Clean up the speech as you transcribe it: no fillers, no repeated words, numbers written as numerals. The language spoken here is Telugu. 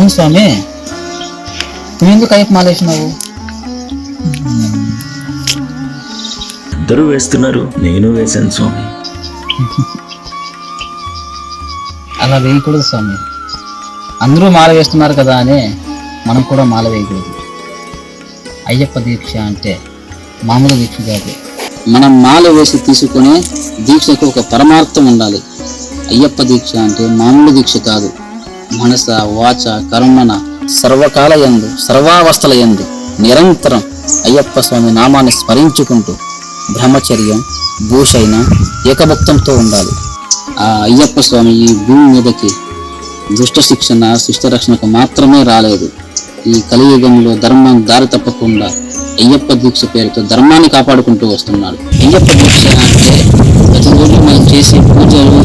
అవును స్వామి, నువ్వెందుకు అయ్యప్ప మాల వేసినావు? ఇద్దరు వేస్తున్నారు, నేను వేశాను స్వామి. అలా వేయకూడదు స్వామి. అందరూ మాల వేస్తున్నారు కదా అని మనం కూడా మాల వేయకూడదు. అయ్యప్ప దీక్ష అంటే మామూలు దీక్ష కాదు. మనం మాల వేసి తీసుకునే దీక్షకు ఒక పరమార్థం ఉండాలి. అయ్యప్ప దీక్ష అంటే మామూలు దీక్ష కాదు. మనస వాచ కర్మన సర్వకాల యందు సర్వావస్థల యందు నిరంతరం అయ్యప్ప స్వామి నామాన్ని స్మరించుకుంటూ బ్రహ్మచర్యం భూషైన ఏకభక్తంతో ఉండాలి. ఆ అయ్యప్ప స్వామి ఈ భూమి మీదకి దుష్ట శిక్షణ శిష్ట రక్షణకు మాత్రమే రాలేదు. ఈ కలియుగంలో ధర్మం దారి తప్పకుండా అయ్యప్ప దీక్ష పేరుతో ధర్మాన్ని కాపాడుకుంటూ వస్తున్నాడు. అయ్యప్ప దీక్ష అంటే ప్రతిరోజు మనం చేసే పూజలు